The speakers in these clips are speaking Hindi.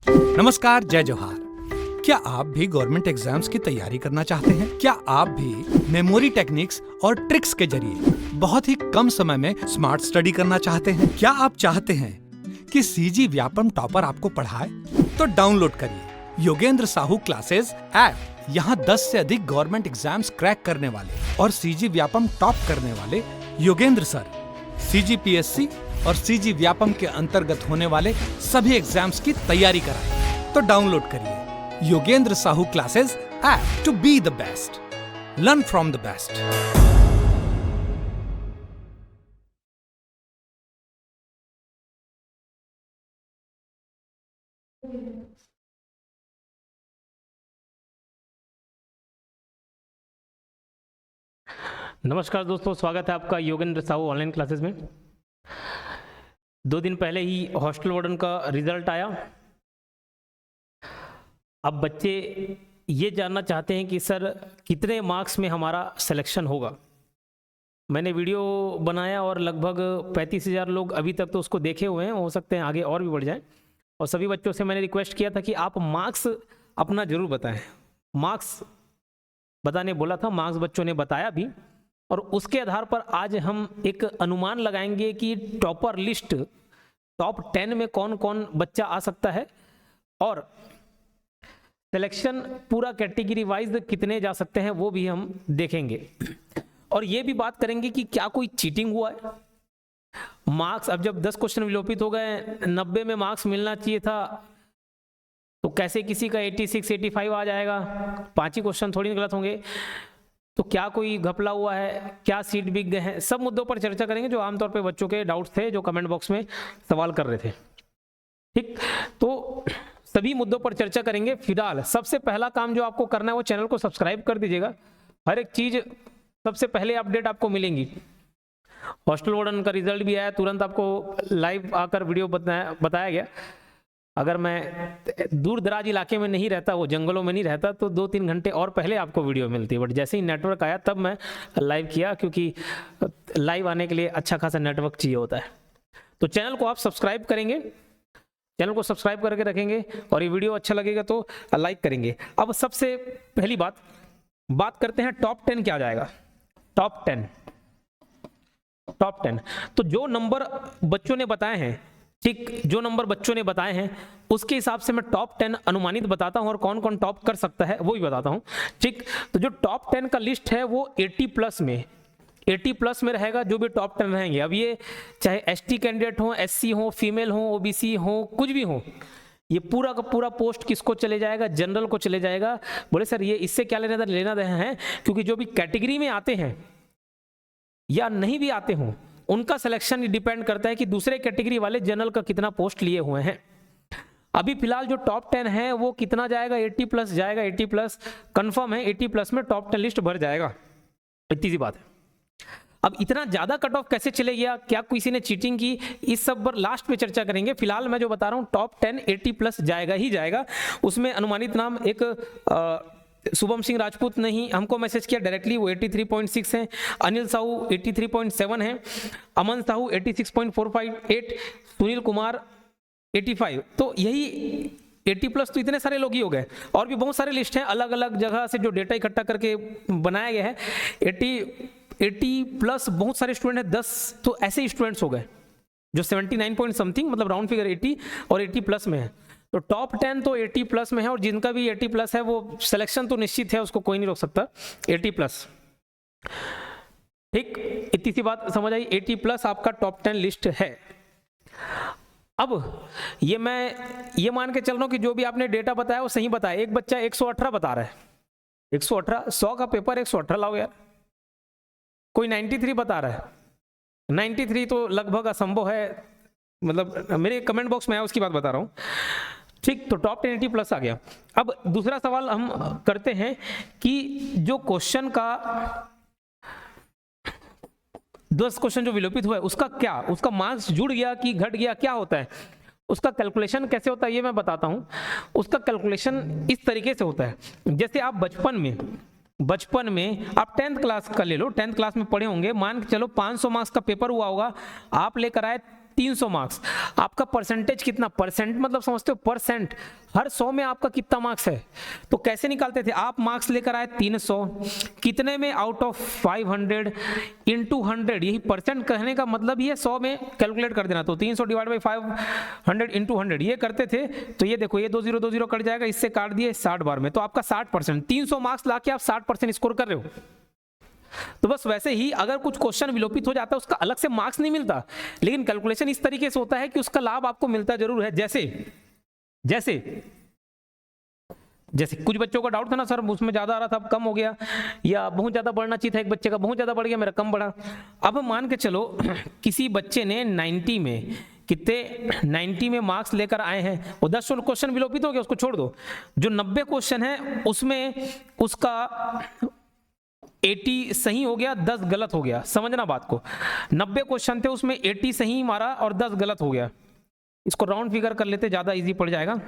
नमस्कार, जय जोहार। क्या आप भी गवर्नमेंट एग्जाम्स की तैयारी करना चाहते हैं? क्या आप भी मेमोरी टेक्निक्स और ट्रिक्स के जरिए बहुत ही कम समय में स्मार्ट स्टडी करना चाहते हैं? क्या आप चाहते हैं कि सीजी व्यापम टॉपर आपको पढ़ाए? तो डाउनलोड करिए योगेंद्र साहू क्लासेस ऐप। यहाँ 10 से अधिक गवर्नमेंट एग्जाम्स क्रैक करने वाले और सीजी व्यापम टॉप करने वाले योगेंद्र सर सीजीपीएससी और सीजी व्यापम के अंतर्गत होने वाले सभी एग्जाम्स की तैयारी कराएं। तो डाउनलोड करिए Yogendra Sahu classes app to be the best, learn from the best. नमस्कार दोस्तों, स्वागत है आपका योगेंद्र साहू ऑनलाइन क्लासेस में। 2 दिन पहले ही हॉस्टल वार्डन का रिजल्ट आया। अब बच्चे ये जानना चाहते हैं कि सर कितने मार्क्स में हमारा सिलेक्शन होगा। मैंने वीडियो बनाया और लगभग 35,000 लोग अभी तक तो उसको देखे हुए हैं, हो सकते हैं आगे और भी बढ़ जाए। और सभी बच्चों से मैंने रिक्वेस्ट किया था कि आप मार्क्स अपना ज़रूर बताएं। मार्क्स बताने बोला था, मार्क्स बच्चों ने बताया भी। और उसके आधार पर आज हम एक अनुमान लगाएंगे कि टॉपर लिस्ट टॉप 10 में कौन कौन बच्चा आ सकता है और सिलेक्शन पूरा कैटेगरी वाइज कितने जा सकते हैं वो भी हम देखेंगे। और ये भी बात करेंगे कि क्या कोई चीटिंग हुआ है। मार्क्स अब जब 10 क्वेश्चन विलोपित हो गए, 90 में मार्क्स मिलना चाहिए था, तो कैसे किसी का 86 85 आ जाएगा? 5 ही क्वेश्चन थोड़ी गलत होंगे। तो क्या कोई घपला हुआ है? क्या सीट बिक गए हैं? सब मुद्दों पर चर्चा करेंगे जो आमतौर पे बच्चों के डाउट्स थे, जो कमेंट बॉक्स में सवाल कर रहे थे। ठीक, तो सभी मुद्दों पर चर्चा करेंगे। फिलहाल सबसे पहला काम जो आपको करना है वो चैनल को सब्सक्राइब कर दीजिएगा। हर एक चीज सबसे पहले अपडेट आपको मिलेंगी। हॉस्टल वार्डन का रिजल्ट भी आया, तुरंत आपको लाइव आकर वीडियो बताया गया। अगर मैं दूर दराज इलाके में नहीं रहता, वो जंगलों में नहीं रहता, तो 2-3 घंटे और पहले आपको वीडियो मिलती। बट जैसे ही नेटवर्क आया तब मैं लाइव किया, क्योंकि लाइव आने के लिए अच्छा खासा नेटवर्क चाहिए होता है। तो चैनल को आप सब्सक्राइब करेंगे, चैनल को सब्सक्राइब करके रखेंगे और ये वीडियो अच्छा लगेगा तो लाइक करेंगे। अब सबसे पहली बात करते हैं टॉप 10 क्या जाएगा। टॉप 10 तो जो नंबर बच्चों ने बताए हैं, ठीक, जो नंबर बच्चों ने बताए हैं उसके हिसाब से मैं टॉप 10 अनुमानित बताता हूं और कौन कौन टॉप कर सकता है वो भी बताता हूं। ठीक, तो जो टॉप 10 का लिस्ट है वो 80 प्लस में रहेगा। जो भी टॉप 10 रहेंगे, अब ये चाहे एसटी कैंडिडेट हो, एससी हो, फीमेल हो, ओबीसी हो, कुछ भी हो, ये पूरा का पूरा पोस्ट किसको चले जाएगा? जनरल को चले जाएगा। बोले सर ये इससे क्या लेना देना है? क्योंकि जो भी कैटेगरी में आते हैं या नहीं भी आते हों, उनका सिलेक्शन डिपेंड करता है कि दूसरे कैटेगरी वाले जनरल का कितना पोस्ट लिए हुए हैं। अभी फिलहाल जो टॉप 10 है वो कितना जाएगा? 80 प्लस जाएगा। 80 प्लस कंफर्म है, 80 प्लस में टॉप 10 लिस्ट भर जाएगा। इतनी सी बात है। अब इतना ज्यादा कट ऑफ कैसे चले गया? क्या किसी ने चीटिंग की? इस सब पर लास्ट में चर्चा करेंगे। फिलहाल मैं जो बता रहा हूं टॉप 10 80 प्लस जाएगा ही जाएगा। उसमें अनुमानित नाम एक शुभम सिंह राजपूत ने ही हमको मैसेज किया डायरेक्टली, वो 83.6 है। अनिल साहू 83.7 है। अमन साहू 86.458, सुनील कुमार 85। तो यही 80 प्लस तो इतने सारे लोग ही हो गए। और भी बहुत सारे लिस्ट हैं अलग अलग जगह से जो डेटा इकट्ठा करके बनाया गया है। 80 प्लस बहुत सारे स्टूडेंट हैं, 10 तो ऐसे स्टूडेंट्स हो गए जो 79 पॉइंट समथिंग, मतलब राउंड फिगर 80 और 80 प्लस में है। तो टॉप 10 तो 80 प्लस में है और जिनका भी 80 प्लस है वो सिलेक्शन तो निश्चित है, उसको कोई नहीं रोक सकता। 80 प्लस, ठीक, इतनी सी बात समझ आई। 80 प्लस आपका टॉप 10 लिस्ट है। अब मैं ये मान के चल रहा हूं कि जो भी आपने डेटा बताया वो सही बताया। एक बच्चा 118 बता रहा है, 118, 100 का पेपर 118 लाओ यार। कोई 93 बता रहा है, 93 तो लगभग असंभव है, मतलब मेरे कमेंट बॉक्स में आया उसकी बात बता रहा हूं। ठीक, तो टॉप 10 80 प्लस आ गया। अब दूसरा सवाल हम करते हैं कि जो क्वेश्चन का 10 क्वेश्चन जो विलोपित हुआ है उसका क्या, उसका मार्क्स जुड़ गया कि घट गया, क्या होता है, उसका कैलकुलेशन कैसे होता है ये मैं बताता हूं। उसका कैलकुलेशन इस तरीके से होता है, जैसे आप बचपन में आप 10th क्लास का ले लो, 10th क्लास में पढ़े होंगे। मान के चलो 500 मार्क्स का पेपर हुआ होगा, आप लेकर आए 300 मार्क्स। आपका परसेंटेज कितना, परसेंट मतलब समझते हो, परसेंट, हर 100 में आपका कितना मार्क्स है। तो कैसे निकालते थे, आप मार्क्स लेकर आए 300, कितने में, आउट ऑफ 500 इंटू 100, यही परसेंट कहने का मतलब ही है, 100 में कैलकुलेट कर देना। तो 300 डिवाइड बाई 500 इंटू 100 ये करते थे। तो ये देखो, ये 20 कट जाएगा, इससे काट दिए 60 बार में, तो आपका 60%, 300 मार्क्स लाके आप 60% स्कोर कर रहे हो। तो बस वैसे ही अगर कुछ क्वेश्चन विलोपित हो जाता है, उसका अलग से मार्क्स नहीं मिलता, लेकिन कैलकुलेशन इस तरीके से होता है कि उसका लाभ आपको मिलता जरूर है। जैसे कुछ बच्चों का डाउट था ना, सर उसमें ज्यादा आ रहा था, अब कम हो गया, या बहुत ज्यादा बढ़ना चाहिए था, एक बच्चे का बहुत ज्यादा बढ़ गया, मेरा कम बढ़ा। अब मान के चलो किसी बच्चे ने 90 में, कितने 90 में मार्क्स लेकर आए हैं, वो 10 क्वेश्चन विलोपित हो गया, उसको छोड़ दो। जो 90 क्वेश्चन है उसमें उसका 80 सही हो गया, 10 गलत हो गया। समझना बात को, 90 क्वेश्चन थे, उसमें 80 सही मारा और 10 गलत हो गया। इसको राउंड फिगर कर लेते, ज्यादा इजी पड़ जाएगा।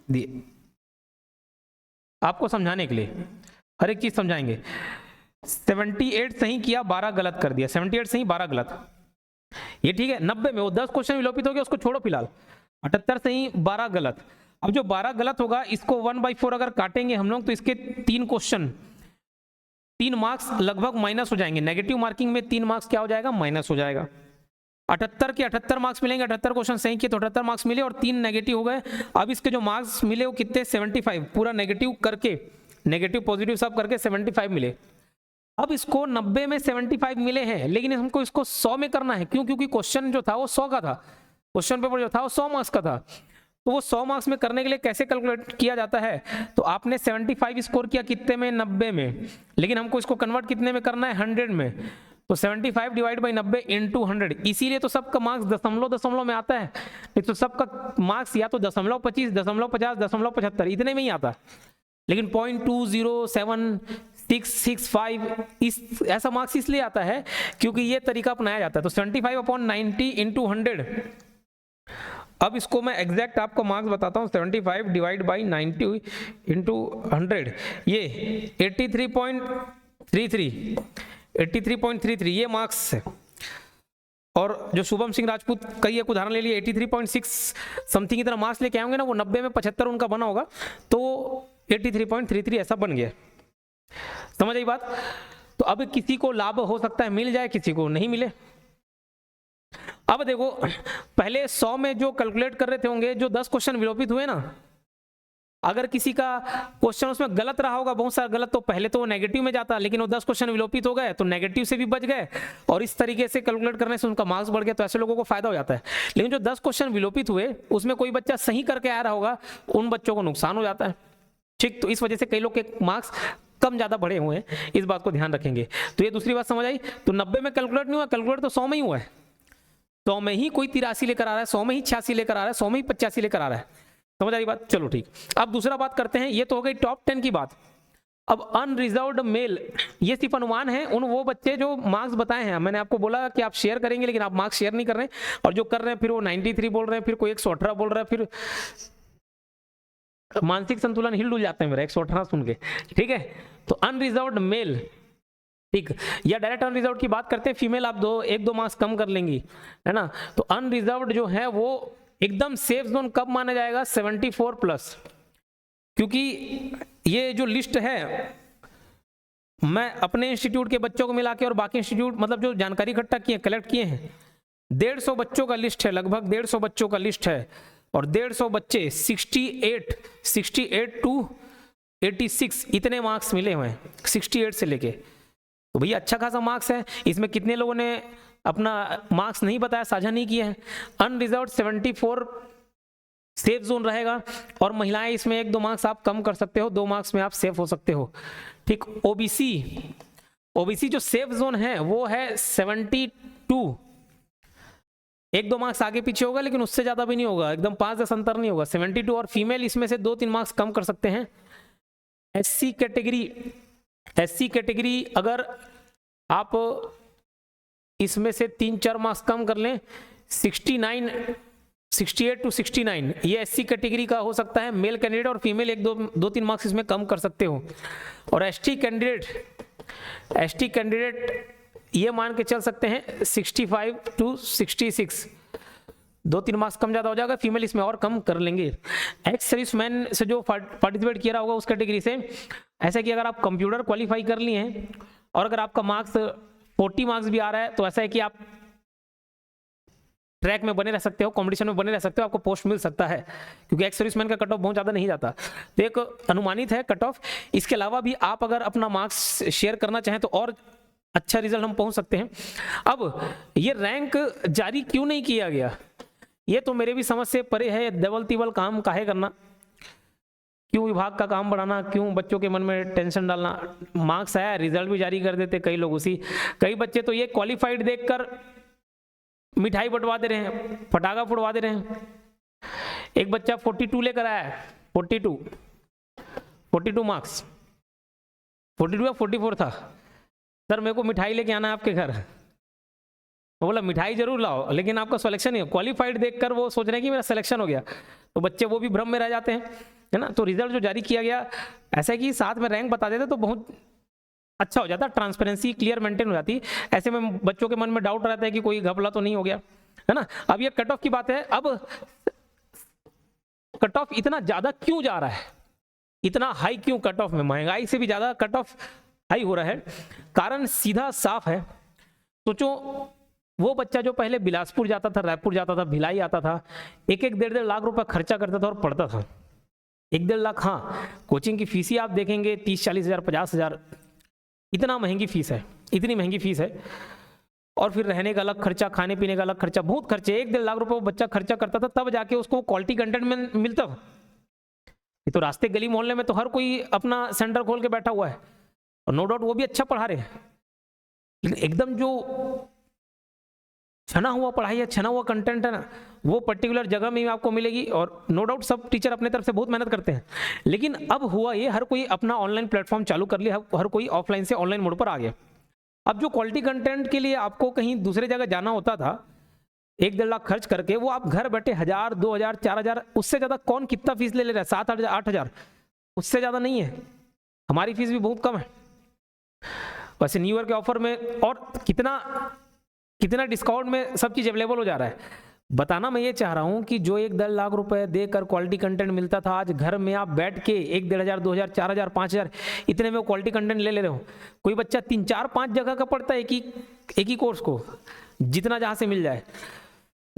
दिए आपको समझाने के लिए, हर एक चीज समझाएंगे। 78 सही किया, 12 गलत कर दिया, 78 सही 12 गलत, ये ठीक है। 90 में वो 10 क्वेश्चन विलोपित हो गया, उसको छोड़ो फिलहाल। 78 सही 12 गलत। अब जो 12 गलत होगा, इसको 1/4 अगर काटेंगे हम लोग, तो इसके 3 क्वेश्चन, 3 मार्क्स लगभग माइनस हो जाएंगे। नेगेटिव मार्किंग में 3 मार्क्स क्या हो जाएगा, माइनस हो जाएगा। 78 के 78 मार्क्स मिलेंगे, 78 क्वेश्चन सही किए तो 78 मार्क्स मिले, और 3 नेगेटिव हो गए। अब इसके जो मार्क्स मिले वो कितने, 75, पूरा नेगेटिव करके, नेगेटिव पॉजिटिव सब करके 75 मिले। अब इसको 90 में 75 मिले हैं, लेकिन हमको इसको 100 में करना है। क्यों, क्योंकि क्वेश्चन जो था वो 100 का था, क्वेश्चन पेपर जो था वो 100 मार्क्स का था। तो वो 100 मार्क्स में करने के लिए कैसे कैलकुलेट किया जाता है, तो आपने 75 स्कोर किया कितने में, 90 में, लेकिन हमको इसको कन्वर्ट कितने में करना है, 100 में। तो 75 डिवाइड बाई 90 इंटू 100, इसीलिए तो सबका मार्क्स दशमलव में आता है। नहीं तो सबका मार्क्स या तो 0.25, 0.50, 0.75 इतने में ही आता, लेकिन 0.20765 इस ऐसा मार्क्स इसलिए आता है क्योंकि ये तरीका अपनाया जाता है। तो 75/90 इंटू 100, अब इसको मैं एग्जैक्ट आपको मार्क्स बताता हूँ। 75 डिवाइड बाई 90 इंटू 100, ये 83.33 ये मार्क्स है। और जो शुभम सिंह राजपूत का एक उदाहरण ले लिए, 83.6 समथिंग की तरह मार्क्स लेके आएंगे ना, वो 90 में 75 उनका बना होगा, तो 83.33 ऐसा बन गया। समझ आई बात। तो अब किसी को लाभ हो सकता है मिल जाए, किसी को नहीं मिले। अब देखो, पहले 100 में जो कैलकुलेट कर रहे थे होंगे, जो 10 क्वेश्चन विलोपित हुए ना, अगर किसी का क्वेश्चन उसमें गलत रहा होगा, बहुत सारा गलत, तो पहले तो वो नेगेटिव में जाता, लेकिन वो 10 क्वेश्चन विलोपित हो गए तो नेगेटिव से भी बच गए, और इस तरीके से कैलकुलेट करने से उनका मार्क्स बढ़ गया। तो ऐसे लोगों को फायदा हो जाता है। लेकिन जो 10 क्वेश्चन विलोपित हुए, उसमें कोई बच्चा सही करके आ रहा होगा, उन बच्चों को नुकसान हो जाता है। ठीक, तो इस वजह से कई लोग के मार्क्स कम ज्यादा बढ़े हुए हैं, इस बात को ध्यान रखेंगे। तो ये दूसरी बात समझ आई। तो 90 में कैलकुलेट नहीं हुआ, कैलकुलेट तो 100 में ही हुआ है। 100 में ही कोई 83 लेकर आ रहा है, 100 में ही 86 लेकर आ रहा है, 100 में ही 85 लेकर आ रहा है। समझ आ रही बात। चलो ठीक, अब दूसरा बात करते हैं। ये तो हो गई टॉप 10 की बात। अब अनरिजर्व्ड मेल, ये सिर्फ अनुमान है, उन वो बच्चे जो मार्क्स बताए हैं। मैंने आपको बोला कि आप शेयर करेंगे, लेकिन आप मार्क्स शेयर नहीं कर रहे हैं, और जो कर रहे हैं फिर वो 93 बोल रहे हैं, फिर कोई 118 बोल रहा है, फिर मानसिक संतुलन हिल डुल जाते हैं मेरा 118 सुन के। ठीक है, तो अनरिजर्व्ड मेल, ठीक, या डायरेक्ट अनरिजर्व्ड की बात करते हैं, फीमेल आप 1-2 मार्क्स कम कर लेंगी, है ना। तो अनरिजर्व्ड जो है वो एकदम सेफ जोन कब माना जाएगा, 74+, क्योंकि ये जो लिस्ट है, मैं अपने इंस्टीट्यूट के बच्चों को मिला के और बाकी इंस्टीट्यूट, मतलब जो जानकारी इकट्ठा किए, कलेक्ट किए हैं, 150 बच्चों का लिस्ट है, लगभग 150 बच्चों का लिस्ट है, और 150 बच्चे 68 to 86 इतने मार्क्स मिले हुए हैं, 68 से लेके। तो भैया अच्छा खासा मार्क्स है। इसमें कितने लोगों ने अपना मार्क्स नहीं बताया, साझा नहीं किया है। अनरिजर्व्ड 74 सेफ जोन रहेगा, और महिलाएं इसमें 1-2 मार्क्स आप कम कर सकते हो, 2 मार्क्स में आप सेफ हो सकते हो। ठीक, ओबीसी जो सेफ जोन है वो है 72, 1-2 मार्क्स आगे पीछे होगा, लेकिन उससे ज्यादा भी नहीं होगा, एकदम 5-10 अंतर नहीं होगा, 72। और फीमेल इसमें से 2-3 मार्क्स कम कर सकते हैं। एससी कैटेगरी अगर आप इसमें से 3-4 मार्क्स कम कर लें, 68 to 69 ये एससी कैटेगरी का हो सकता है मेल कैंडिडेट, और फीमेल 1-2-3 मार्क्स इसमें कम कर सकते हो। और एसटी कैंडिडेट ये मान के चल सकते हैं 65 to 66, 2-3 मार्क्स कम ज़्यादा हो जाएगा, फीमेल इसमें और कम कर लेंगे। एक्स सर्विसमैन से जो पार्टिसिपेट किया रहा होगा उस कैटेगरी से, ऐसा कि अगर आप कंप्यूटर क्वालिफाई कर लिए हैं और अगर आपका मार्क्स 40 मार्क्स भी आ रहा है तो ऐसा है कि आप ट्रैक में बने रह सकते हो, कंपटीशन में बने रह सकते हो, आपको पोस्ट मिल सकता है, क्योंकि एक्स सर्विसमैन का कट ऑफ बहुत ज़्यादा नहीं जाता। तो एक अनुमानित है कट ऑफ। इसके अलावा भी आप अगर अपना मार्क्स शेयर करना चाहें तो और अच्छा रिजल्ट हम पहुंच सकते हैं। अब ये रैंक जारी क्यों नहीं किया गया, ये तो मेरे भी समझ से परे है। डबल तिबल काम काहे करना, क्यों विभाग का काम बढ़ाना, क्यों बच्चों के मन में टेंशन डालना। मार्क्स आया, रिजल्ट भी जारी कर देते कई लोग उसी। कई बच्चे तो ये क्वालिफाइड देखकर मिठाई बंटवा दे रहे हैं, पटाखा फुड़वा दे रहे हैं। एक बच्चा 42 लेकर आया है, 42 मार्क्स, 42 या 44 था। सर मेरे को मिठाई लेके आना है आपके घर। वो बोला मिठाई जरूर लाओ, लेकिन आपका सिलेक्शन नहीं है। क्वालिफाइड देखकर वो सोच रहे हैं कि मेरा सिलेक्शन हो गया, तो बच्चे वो भी भ्रम में रह जाते हैं, है ना। तो रिजल्ट जो जारी किया गया, ऐसा कि साथ में रैंक बता देते तो बहुत अच्छा हो जाता, ट्रांसपेरेंसी क्लियर मेंटेन हो जाती। ऐसे में बच्चों के मन में डाउट रहता है कि कोई घपला तो नहीं हो गया, है ना। अब ये कट ऑफ की बात है। अब कट ऑफ इतना ज्यादा क्यों जा रहा है, इतना हाई क्यों कट ऑफ में, महंगाई से भी ज्यादा कट ऑफ हाई हो रहा है। कारण सीधा साफ है। सोचो वो बच्चा जो पहले बिलासपुर जाता था, रायपुर जाता था, भिलाई आता था, 1-1 लाख रुपए खर्चा करता था और पढ़ता था। 1-1.5 लाख, हाँ कोचिंग की फीस ही आप देखेंगे 30-40 हज़ार 50 हज़ार, इतना महंगी फीस है, इतनी महंगी फीस है। और फिर रहने का अलग खर्चा, खाने पीने का अलग खर्चा, बहुत खर्चे। 1-1.5 लाख रुपए वो बच्चा खर्चा करता था, तब जाके उसको क्वालिटी कंटेंट में मिलता था। ये तो रास्ते गली मोहल्ले में तो हर कोई अपना सेंटर खोल के बैठा हुआ है, और नो डाउट वो भी अच्छा पढ़ा रहे हैं, लेकिन एकदम जो छना हुआ पढ़ाई है, छना हुआ कंटेंट है ना, वो पर्टिकुलर जगह में ही आपको मिलेगी। और नो डाउट सब टीचर अपने तरफ से बहुत मेहनत करते हैं, लेकिन अब हुआ ये, हर कोई अपना ऑनलाइन प्लेटफॉर्म चालू कर लिया, हर कोई ऑफलाइन से ऑनलाइन मोड पर आ गया। अब जो क्वालिटी कंटेंट के लिए आपको कहीं दूसरे जगह जाना होता था 1-1.5 लाख खर्च करके, वो आप घर बैठे 1000, 2000, 4000, उससे ज्यादा कौन कितना फीस ले रहा है, 7-8 8,000, उससे ज्यादा नहीं है। हमारी फीस भी बहुत कम है। वैसे न्यू ईयर के ऑफर में और कितना डिस्काउंट में सब चीज अवेलेबल हो जा रहा है। बताना मैं ये चाह रहा हूं कि जो 1-1.5 लाख रुपए देकर क्वालिटी कंटेंट मिलता था, आज घर में आप बैठ के 1-1.5 हज़ार, 2,000, 4,000, 5,000 इतने में क्वालिटी कंटेंट ले रहे हो। कोई बच्चा 3, 4, 5 जगह का पढ़ता है एक ही कोर्स को, जितना जहां से मिल जाए।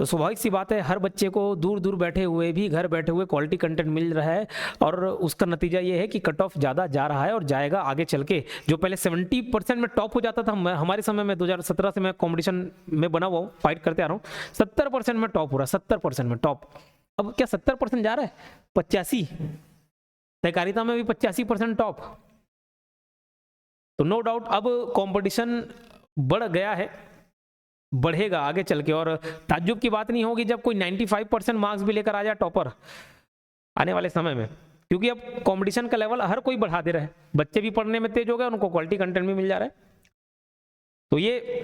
तो स्वाभाविक सी बात है, हर बच्चे को दूर दूर बैठे हुए भी घर बैठे हुए क्वालिटी कंटेंट मिल रहा है, और उसका नतीजा ये है कि कट ऑफ ज़्यादा जा रहा है और जाएगा आगे चल के। जो पहले 70% में टॉप हो जाता था, हमारे समय में 2017 से मैं कंपटीशन में बना हुआ हूँ, फाइट करते आ रहा हूँ, 70% में टॉप हो रहा है, 70% में टॉप। अब क्या 70% जा रहा है, 85, सहकारिता में भी 85% टॉप। तो नो डाउट अब कंपटीशन बढ़ गया है, बढ़ेगा आगे चल के। और ताज्जुब की बात नहीं होगी जब कोई 95% मार्क्स भी लेकर आ जाए टॉपर आने वाले समय में, क्योंकि अब कंपटीशन का लेवल हर कोई बढ़ा दे रहा है। बच्चे भी पढ़ने में तेज हो गए, उनको क्वालिटी कंटेंट भी मिल जा रहा है। तो ये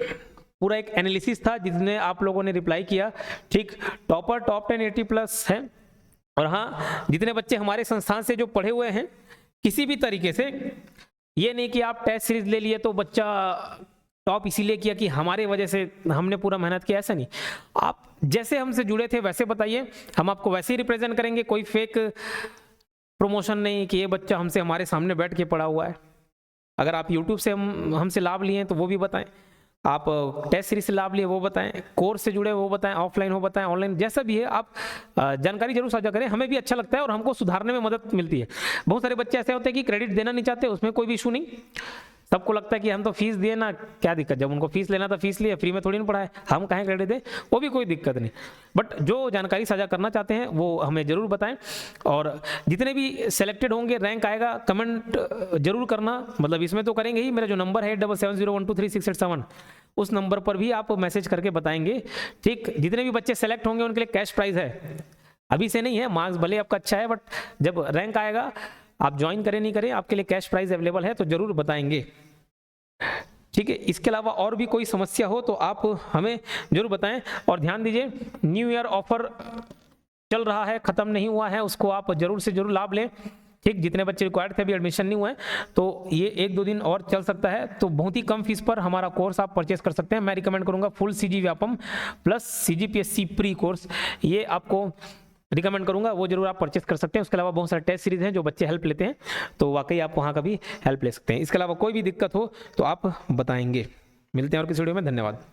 पूरा एक एनालिसिस था जिसने आप लोगों ने रिप्लाई किया। ठीक, टॉपर टॉप 10 80+ है। और हाँ, जितने बच्चे हमारे संस्थान से जो पढ़े हुए हैं, किसी भी तरीके से ये नहीं कि आप टेस्ट सीरीज ले लिए तो बच्चा टॉप इसीलिए किया कि हमारे वजह से हमने पूरा मेहनत किया, ऐसा नहीं। आप जैसे हमसे जुड़े थे वैसे बताइए, हम आपको वैसे ही रिप्रेजेंट करेंगे। कोई फेक प्रमोशन नहीं कि ये बच्चा हमसे हमारे सामने बैठ के पढ़ा हुआ है। अगर आप यूट्यूब से हमसे लाभ लिए तो वो भी बताएं, आप टेस्ट सीरीज से लाभ लिए वो बताएं, कोर्स से जुड़े वो बताएं, ऑफलाइन हो बताएं, ऑनलाइन, जैसा भी है आप जानकारी जरूर साझा करें। हमें भी अच्छा लगता है और हमको सुधारने में मदद मिलती है। बहुत सारे बच्चे ऐसे होते हैं कि क्रेडिट देना नहीं चाहते, उसमें कोई भी इशू नहीं। सबको लगता है कि हम तो फीस दिए ना, क्या दिक्कत, जब उनको फीस लेना था फीस लिए, फ्री में थोड़ी ना पढ़ाए, हम कहें क्रेडिट दें, वो भी कोई दिक्कत नहीं। बट जो जानकारी साझा करना चाहते हैं वो हमें जरूर बताएं। और जितने भी सेलेक्टेड होंगे, रैंक आएगा, कमेंट जरूर करना, मतलब इसमें तो करेंगे ही। मेरा जो नंबर है 7701236687, उस नंबर पर भी आप मैसेज करके बताएंगे। ठीक, जितने भी बच्चे सेलेक्ट होंगे उनके लिए कैश प्राइज है, अभी से नहीं है। मार्क्स भले आपका अच्छा है, बट जब रैंक आएगा, आप ज्वाइन करें नहीं करें, आपके लिए कैश प्राइज अवेलेबल है, तो जरूर बताएंगे। ठीक है, इसके अलावा और भी कोई समस्या हो तो आप हमें जरूर बताएं। और ध्यान दीजिए, न्यू ईयर ऑफर चल रहा है, खत्म नहीं हुआ है, उसको आप जरूर से जरूर लाभ लें। ठीक, जितने बच्चे रिक्वायर्ड थे अभी एडमिशन नहीं हुआ है, तो ये 1-2 दिन और चल सकता है। तो बहुत ही कम फीस पर हमारा कोर्स आप परचेस कर सकते हैं। मैं रिकमेंड करूंगा full CG Vyapam plus CGPSC pre course, ये आपको रिकमेंड करूंगा, वो जरूर आप परचेस कर सकते हैं। उसके अलावा बहुत सारे टेस्ट सीरीज हैं जो बच्चे हेल्प लेते हैं, तो वाकई आप वहाँ का भी हेल्प ले सकते हैं। इसके अलावा कोई भी दिक्कत हो तो आप बताएंगे। मिलते हैं और किसी वीडियो में, धन्यवाद।